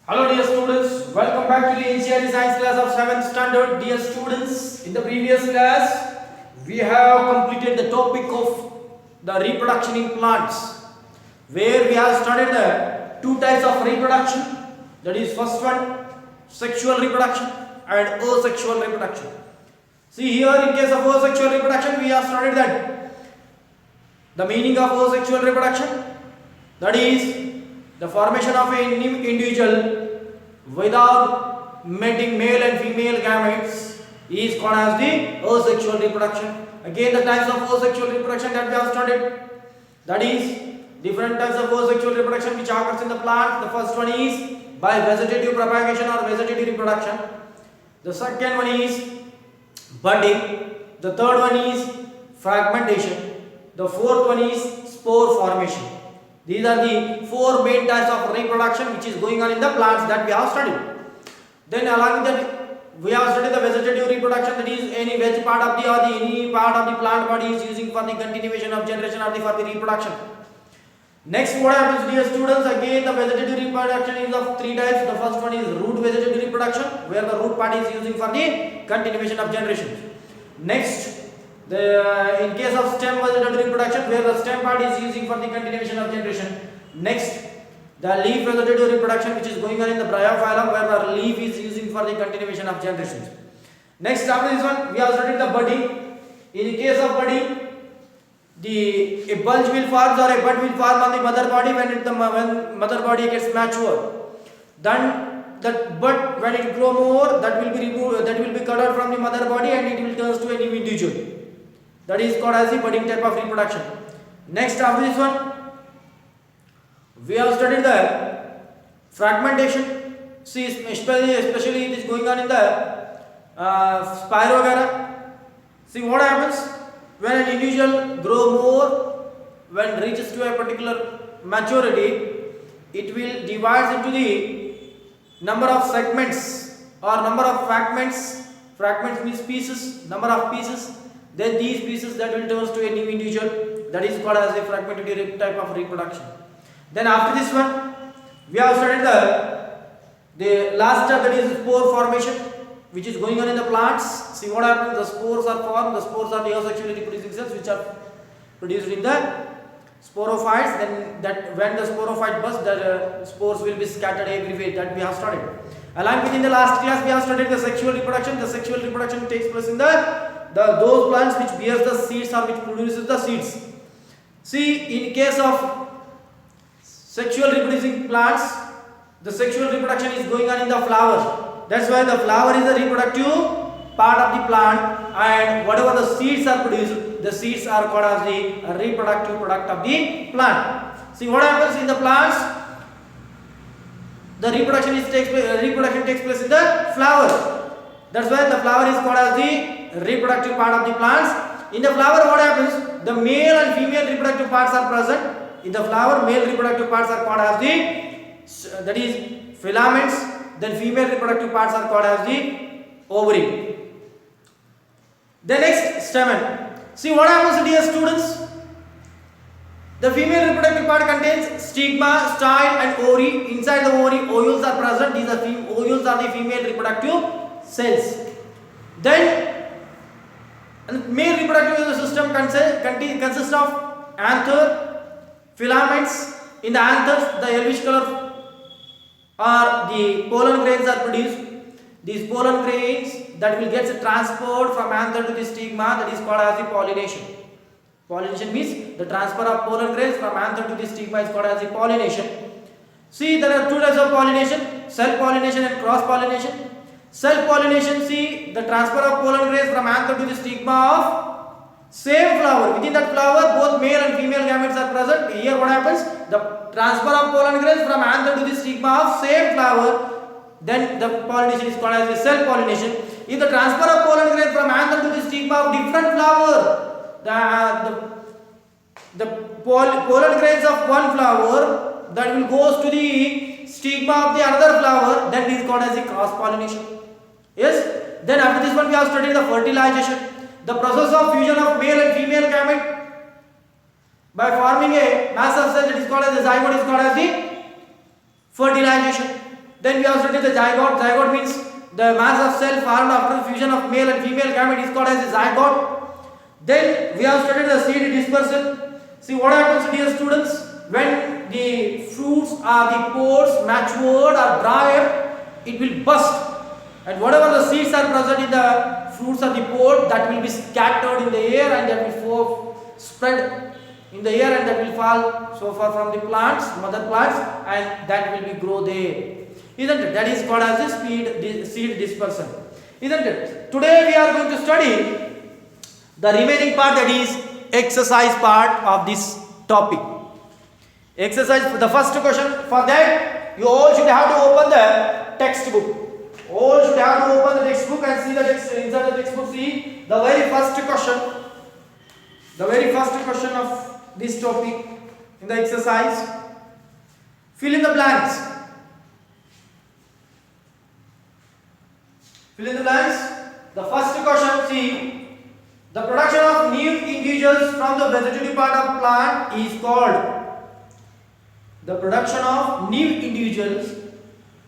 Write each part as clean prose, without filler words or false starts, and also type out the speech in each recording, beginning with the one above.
Hello dear students, welcome back to the NCERT Science class of 7th standard. Dear students, in the previous class we have completed the topic of the reproduction in plants, where we have studied the two types of reproduction, that is first one sexual reproduction and asexual reproduction. See here, in case of asexual reproduction we have studied that the meaning of asexual reproduction, that is the formation of an individual without mating male and female gametes is called as the asexual reproduction. Again, the types of asexual reproduction that we have studied, that is different types of asexual reproduction which occurs in the plant. The first one is by vegetative propagation or vegetative reproduction. The second one is budding. The third one is fragmentation. The fourth one is spore formation. These are the four main types of reproduction which is going on in the plants that we have studied. Then along with that we have studied the vegetative reproduction, that is any veg part of the or any part of the plant body is using for the continuation of generation or for the reproduction. Next, what happens, dear students? Again, the vegetative reproduction is of three types. The first one is root vegetative reproduction, where the root part is using for the continuation of generations. Next, in case of stem vegetative reproduction, where the stem part is using for the continuation of generation. Next, the leaf vegetative reproduction, which is going on in the bryophyllum, where the leaf is using for the continuation of generations. Next, after this one, we have studied the budding. In the case of budding, a bulge will form or a bud will form on the mother body when mother body gets mature. Then that bud, when it grow more, that will be removed, that will be cut out from the mother body and it will turn to a new individual. That is called as the budding type of reproduction. Next, after this one, we have studied the fragmentation. See, especially it is going on in the Spirogyra. See what happens when an individual grow more, when reaches to a particular maturity, it will divide into the number of segments or number of fragments. Fragments means pieces, number of pieces. Then these pieces that will turn to a new individual, that is called as a fragmentary type of reproduction. Then after this one, we have studied the last step, that is spore formation, which is going on in the plants. See what happens, the spores are formed. The spores are the asexually reproducing cells which are produced in the sporophytes. Then that when the sporophyte bursts, the spores will be scattered everywhere, that we have studied. Along with in the last class we have studied the sexual reproduction. The sexual reproduction takes place in those plants which bears the seeds or which produces the seeds. See, in case of sexual reproducing plants, the sexual reproduction is going on in the flower. That's why the flower is the reproductive part of the plant, and whatever the seeds are produced, the seeds are called as the reproductive product of the plant. See what happens in the plants, the reproduction takes place in the flower. That's why the flower is called as the reproductive part of the plants. In the flower, what happens? The male and female reproductive parts are present. In the flower, male reproductive parts are called as the, that is filaments. Then female reproductive parts are called as the ovary. The next, stamen. See what happens, dear students? The female reproductive part contains stigma, style and ovary. Inside the ovary, ovules are present. These are ovules are the female reproductive cells. Then male reproductive system consists of anther, filaments. In the anthers, the yellowish color or the pollen grains are produced. These pollen grains that will get transferred from anther to the stigma, that is called as the pollination. Pollination means the transfer of pollen grains from anther to the stigma is called as the pollination. See, there are two types of pollination: self-pollination and cross-pollination. Self-pollination, see, the transfer of pollen grains from anther to the stigma of same flower. Within that flower, both male and female gametes are present. Here what happens? The transfer of pollen grains from anther to the stigma of same flower, then the pollination is called as the self-pollination. If the transfer of pollen grains from anther to the stigma of different flower, the pollen grains of one flower that will goes to the stigma of the another flower, that is called as the cross-pollination. Yes. Then after this one, we have studied the fertilization. The process of fusion of male and female gamete by forming a mass of cells, that is called as the zygote, is called as the fertilization. Then we have studied the zygote. Zygote means the mass of cell formed after the fusion of male and female gamete is called as a zygote. Then we have studied the seed dispersal. See what happens, dear students, when the fruits or the pods matured or dried, it will burst, and whatever the seeds are present in the fruits or the pod, that will be scattered in the air and that will spread in the air and that will fall so far from the plants, mother plants, and that will be grow there. Isn't it? That is called as the seed dispersal. Isn't it? Today we are going to study the remaining part, that is exercise part of this topic. Exercise, the first question, for that you all should have to open the textbook. All should have to open the textbook and see the text. Inside the textbook, see the very first question. The very first question of this topic in the exercise. Fill in the blanks. Fill in the blanks. The first question, see, the production of new individuals from the vegetative part of plant is called. The production of new individuals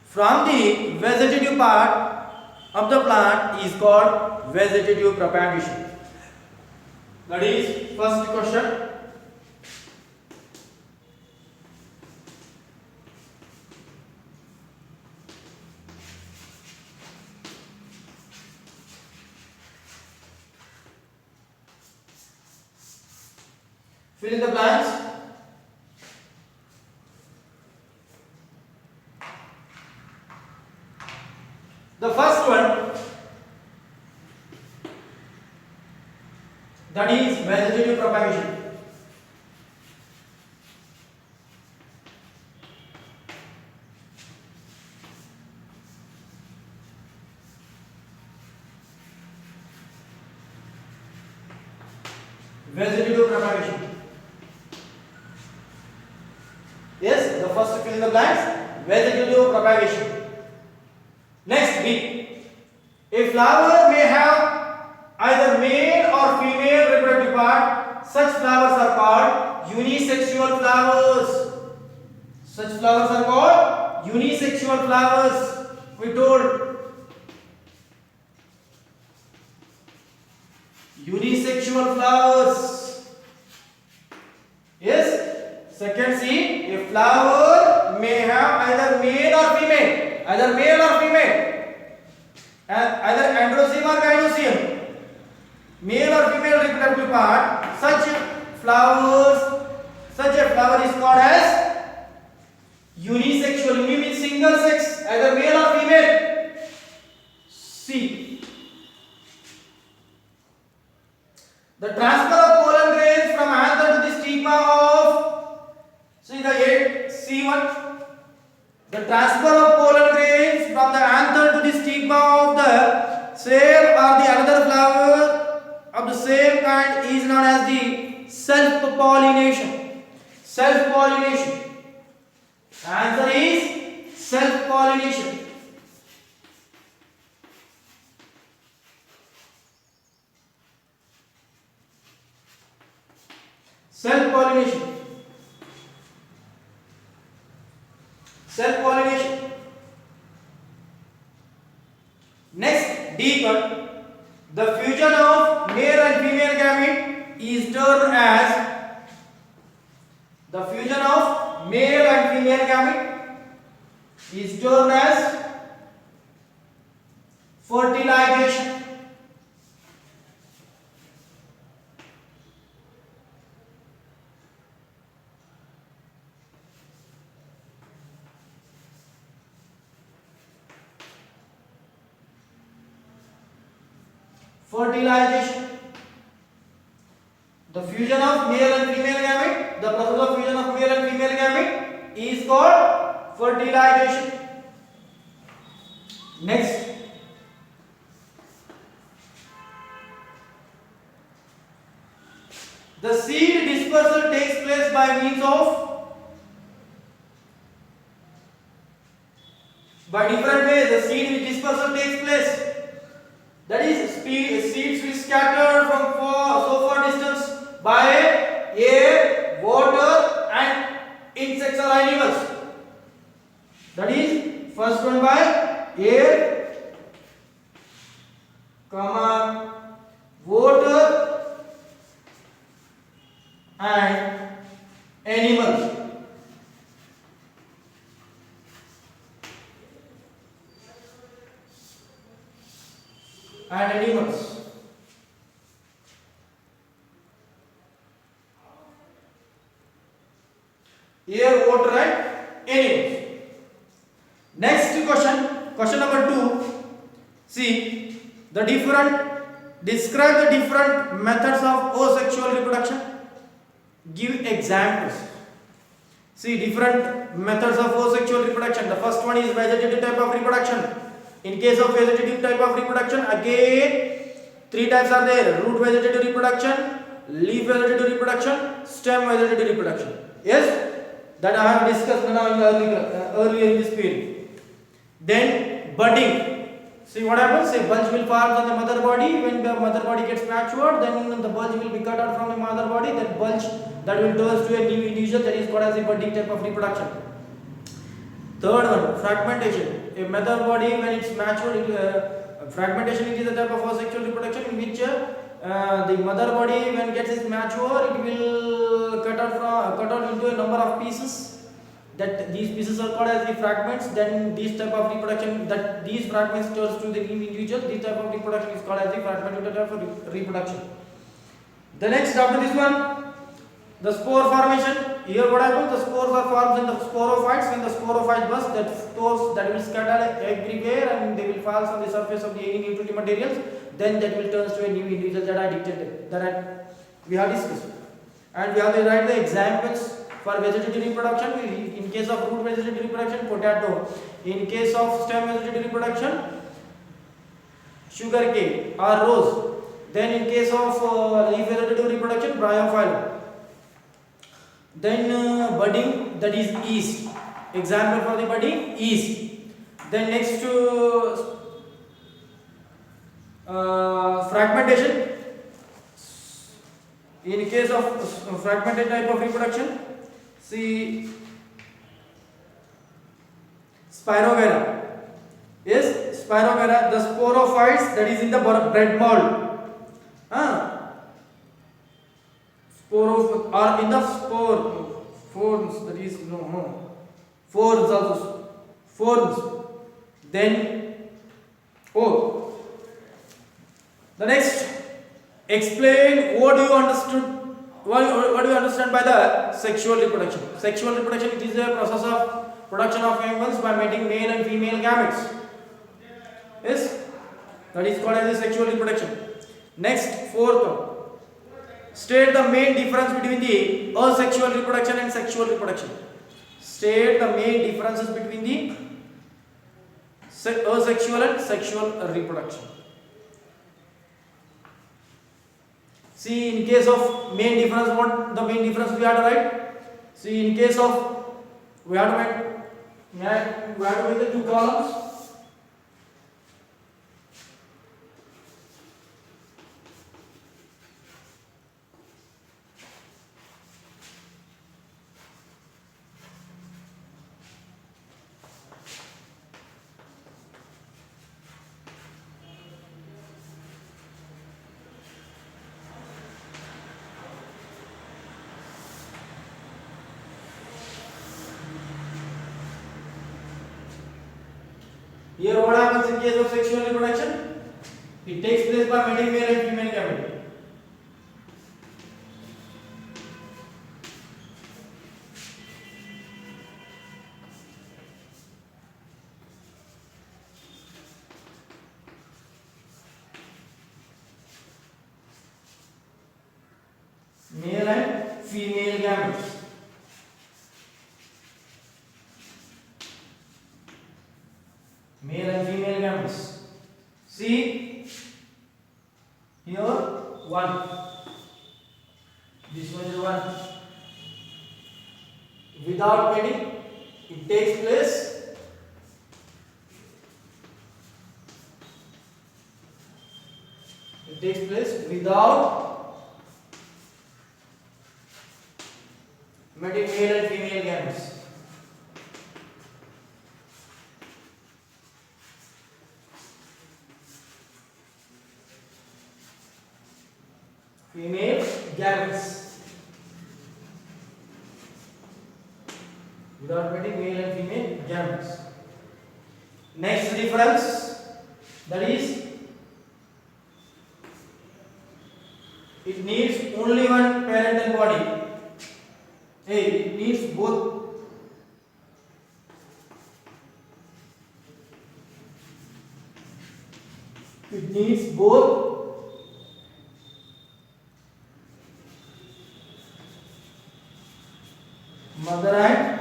from the vegetative part of the plant is called vegetative propagation. That is first question. Fill in the blanks. The first one, that is vegetative propagation. Vegetative propagation. Yes, the first fill in the blanks, vegetative propagation. Next, B. A flower may have either male or female reproductive part. Such flowers are called unisexual flowers. Such flowers are called unisexual flowers. We told unisexual flowers. Yes. Second, C. A flower may have either male or female. Either male or female, and either androecium or gynoecium, male or female reproductive part. Such a flower is called as unisexual. Uni means single sex, either male or female. C. The transfer of pollen grains from anther to the stigma of, see the C1. The transfer of pollen grains from the anther to the stigma of the same or the another flower of the same kind is known as the self-pollination. Self-pollination. The answer is self-pollination. Self-pollination. Self-pollination. Next, D one. The fusion of male and female gamete is termed as, the fusion of male and female gamete is termed as fertilization. Fertilization. The fusion of male and female gamete, the process of fusion of male and female gamete is called fertilization. Next, the seed dispersal takes place by means of, by different ways the seed dispersal takes place. That is, seeds will scatter from so far distance by air, water and insects or animals. That is first animals and animals. Air, water and animals. Next question number 2. See the describe the different methods of asexual reproduction. Give examples. See different methods of asexual reproduction. The first one is vegetative type of reproduction. In case of vegetative type of reproduction, again 3 types are there: root vegetative reproduction, leaf vegetative reproduction, stem vegetative reproduction. Yes, that I have discussed now in the earlier in this period. Then budding. See what happens? A bulge will form on the mother body. When the mother body gets matured, then the bulge will be cut out from the mother body. That bulge that will turn to a new individual, that is called as a budding type of reproduction. Third one, fragmentation. A mother body when it's matured, fragmentation is a type of asexual reproduction in which the mother body when gets mature, it will cut out into a number of pieces. That these pieces are called as the fragments. Then this type of reproduction, that these fragments turns to the new individual, this type of reproduction is called as the fragmented type of reproduction. The next, after this one, the spore formation. Here what happens? The spores are formed in the sporophytes. When the sporophytes burst, that spores that will scatter everywhere and they will fall on the surface of the any nutritive materials. Then that will turn to a new individual that I dictated, we have discussed. And we have to write the examples for vegetative reproduction. In case of root vegetative reproduction, potato. In case of stem vegetative reproduction, sugarcane or rose. Then in case of leaf vegetative reproduction, bryophyllum. Then budding, that is yeast. Example for the budding, yeast. Then next to fragmentation. In case of fragmented type of reproduction, see Spirogyra. Yes, Spirogyra, the sporophytes that is in the bread mold. Or in the forms, that is forms also. Forms. Then the next, explain what do you understand by the sexual reproduction. Sexual reproduction, it is a process of production of animals by mating male and female gametes. Yes, that is called as a sexual reproduction. Next, fourth one, state the main difference between the asexual reproduction and sexual reproduction. State the main differences between the asexual and sexual reproduction. See, in case of main difference, what the main difference we have to write? See, in case of we have to make the two columns. Here what happens in case of sexual reproduction? It takes place by mating male and female gamete. Male and female gametes. Male and female gametes. See here one. This one is one. Without mating, it takes place. It takes place without mating male and female gametes. Female gametes. without meeting male and female gametes. Next difference, that is it needs only one parental body. It needs both. It needs both mother and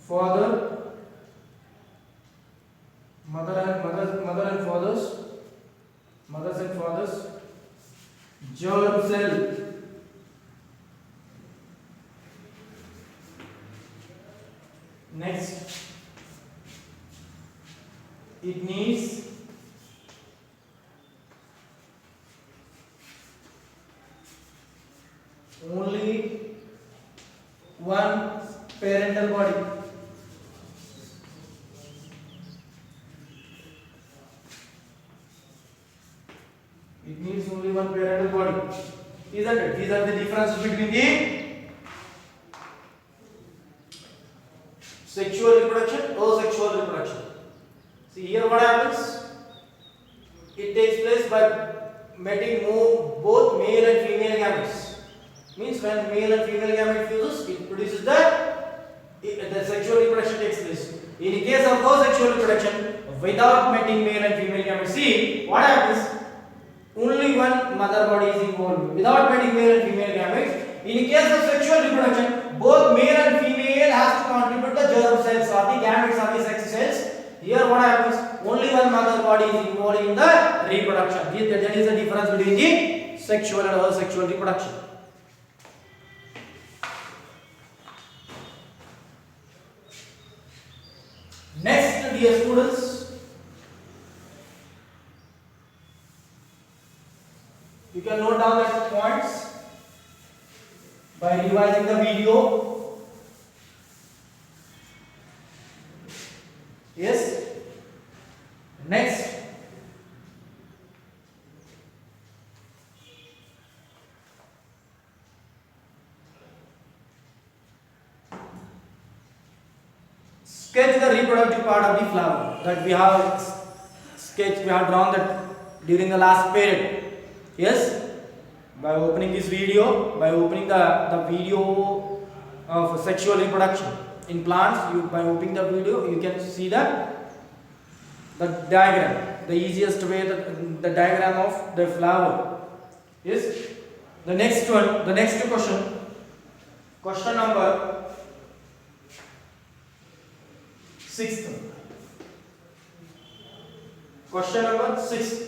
father, mothers and fathers germ cell. Next, it needs only one parental body. It needs only one parental body. Isn't it? These are the differences between the sexual reproduction, asexual reproduction. See here what happens? It takes place by mating both male and female gametes. Means when male and female gamete fuses, it produces the sexual reproduction takes place. In case of asexual reproduction, without mating male and female gametes, see what happens? Only one mother body is involved. Without mating male and female gametes. In case of sexual reproduction, both male and female has to contribute the germ cells or the gametes or the sex cells. Here what happens? Only one mother body is involved in the reproduction. That is the difference between the sexual and asexual reproduction. Next, dear students, you can note down the points by revising the video. Yes. Next, sketch the reproductive part of the flower that we have drawn that during the last period. Yes, by opening this video, by opening the video of sexual reproduction in plants, by opening the video, you can see the diagram, the easiest way, the diagram of the flower. Yes, the next question number 6. Question number 6.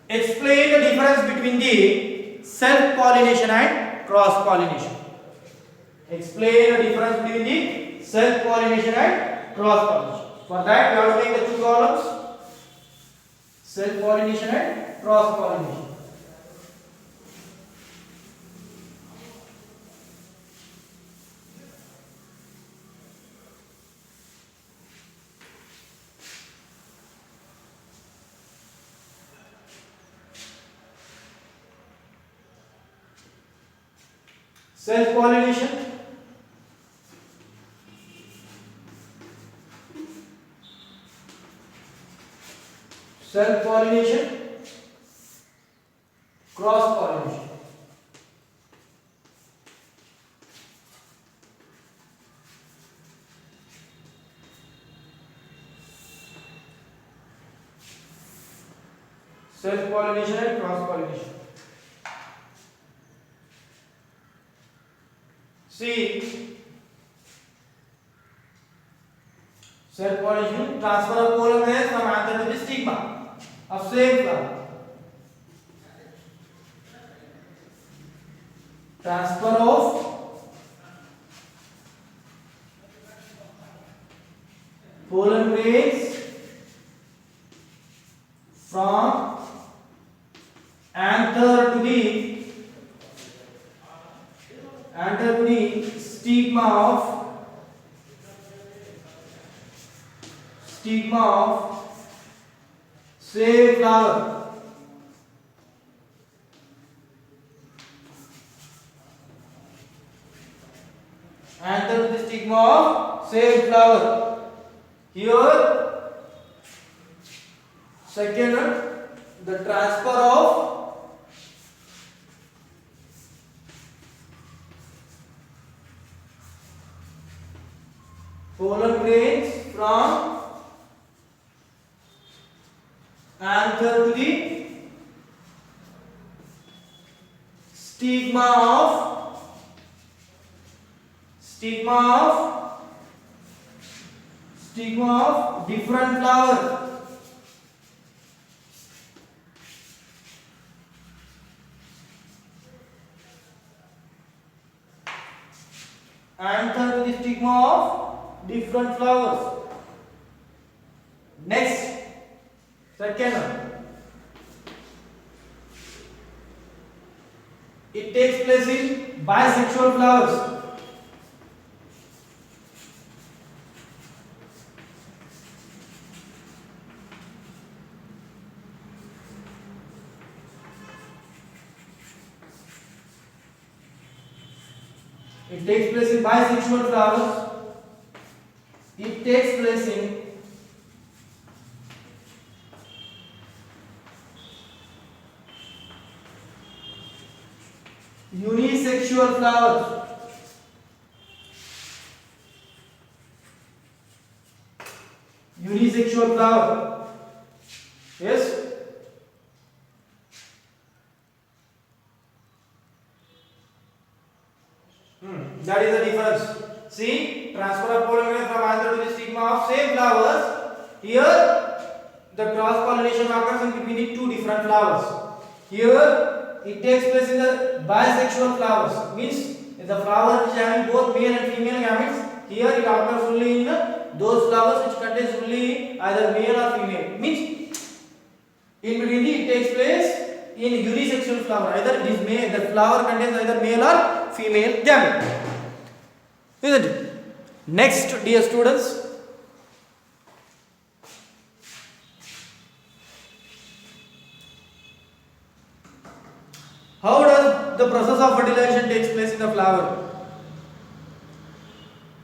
Explain the difference between the self-pollination and cross-pollination. Explain the difference between the self-pollination and cross-pollination. For that, we have to make the two columns: self-pollination and cross-pollination. Self-pollination, cross-pollination. Self-pollination and cross-pollination. See, self-pollination, transfer of pollen grains from anther to the stigma of same flower. Transfer of pollen grains from anther to the stigma of same flower. Anther to the stigma of same flower. Here second one, the transfer of pollen grains from anther to the stigma of different flower. Anther to the stigma of different flowers. Next, second one. It takes place in bisexual flowers. It takes place in bisexual flowers. It takes place in unisexual flowers. Unisexual flower. Yes. That is the difference. See, transfer of pollen grain from anther to the stigma of same flowers. Here, the cross pollination occurs in between the two different flowers. Here, it takes place in the bisexual flowers. Means the flower which having both male and female gametes. Here, it occurs only in those flowers which contains only either male or female. Means in between it takes place in unisexual flower. Either it is male, the flower contains either male or female gamete. Isn't it? Next, dear students, how does the process of fertilization takes place in the flower?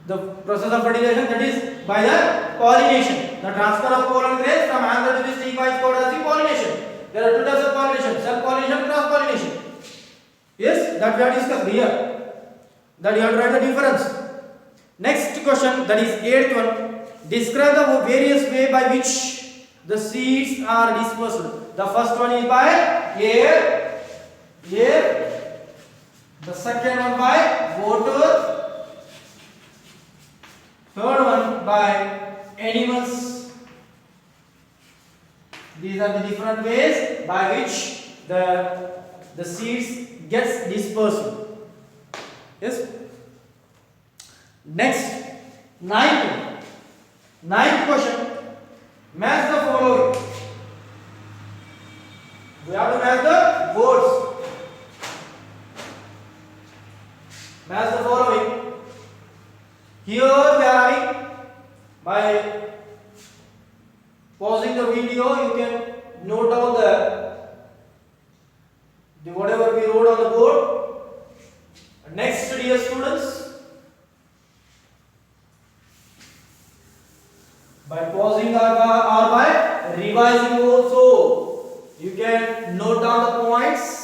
The process of fertilization, that is by the pollination. The transfer of pollen grains from anther to the stigma is called as the pollination. There are two types of pollination: self pollination, cross pollination. Yes, that we have discussed here. That you have to write the difference. Next question, that is 8th one. Describe the various way by which the seeds are dispersed. The first one is by air. The second one by water. Third one by animals. These are the different ways by which the seeds gets dispersed. Yes. Next, ninth question. Match the following. We have to match the words. Match the following. Here we are having, by pausing the video, you can note down the whatever we wrote on the board. Next, dear students, by pausing or by revising also, you can note down the points.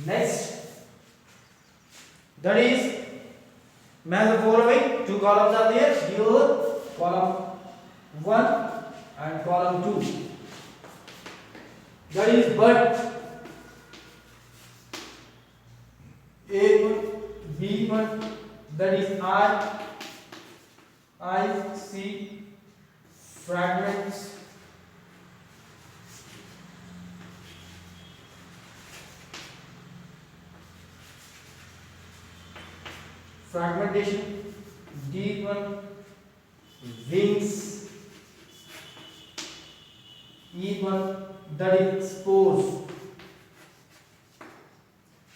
Next, that is match the following. Two columns are there. Here, column 1 and column 2. That is bud. A1, B1, that is I see fragments. Fragmentation. D1, wings. E1, that is spores.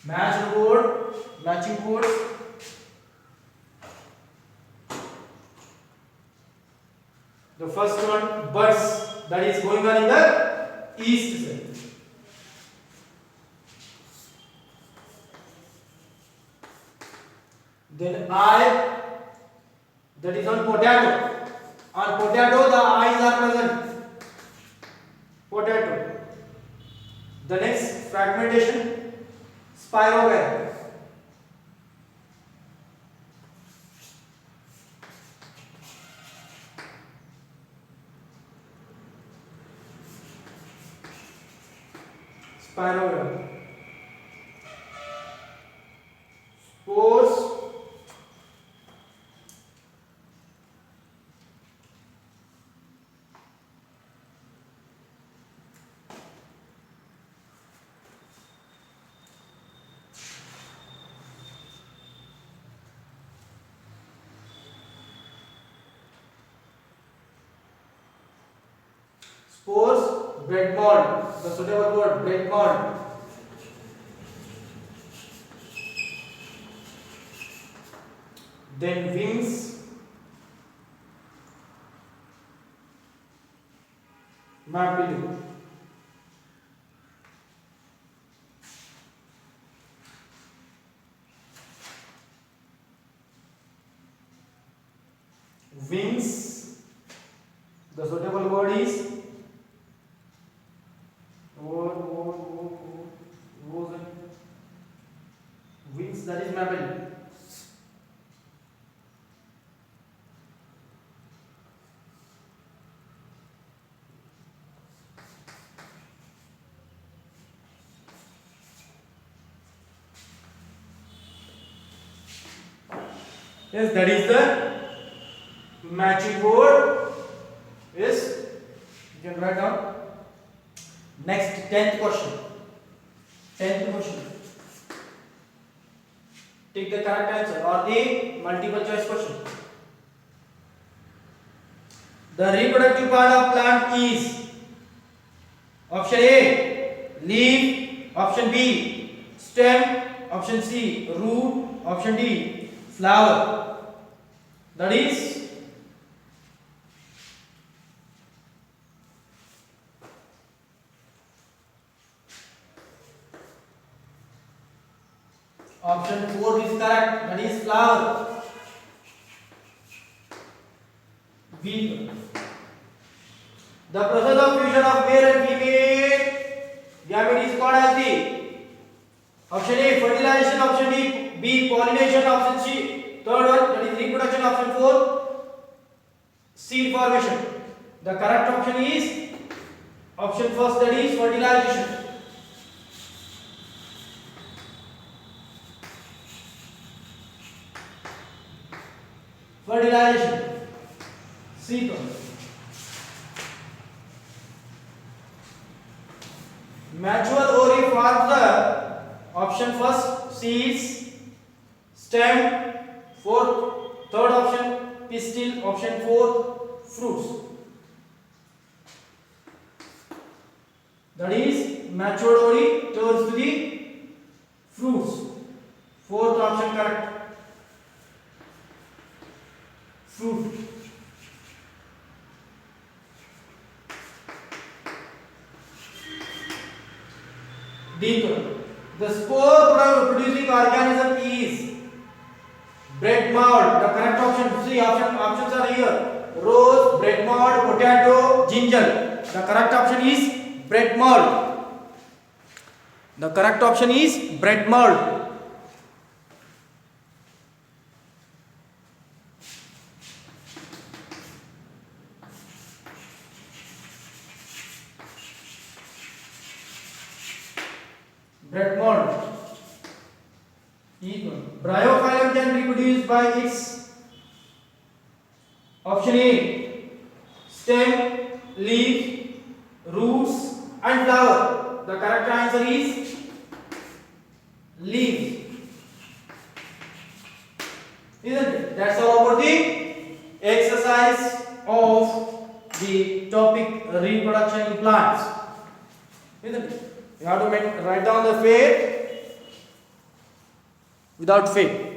Matching words. The first one, buds, that is going on in the east से। Then I, that is on potato. On potato the eyes are present. Potato. The next fragmentation, spirogram. Spirogram. Spores. Spores, bread mold. The suitable word, bread mold. Then wings, mapping. Wings, the suitable word is wings, that is mapping. Yes, that is the matching word. Yes, you can write down. Next, 10th question. 10th question. Take the correct answer or the multiple choice question. The reproductive part of plant is option A, leaf, option B, stem, option C, root, option D, flower. That is option 4 is correct. That is flower. B. The process of fusion of male and female gamete is called as the option A, fertilization, option B, pollination, option C, third one, that is reproduction, option 4, seed formation. The correct option is option first, that is fertilization. Fertilization. Seed. Mature ori forms the option first, seeds, stem, fourth, third option, pistil, option 4, fruits. That is mature ori turns to the fruits. Fourth option correct. Fruit. D. The spore producing organism is bread mold. The correct option, see options are here. Rose, bread mold, potato, ginger. The correct option is bread mold. The correct option is bread mold. Bread mold. Bryophyllum can reproduce by its option A, stem, leaf, roots and flower. The correct answer is leaf. Isn't it? That's all about the exercise of the topic reproduction in plants. Isn't it? You have to write down the fate without fate.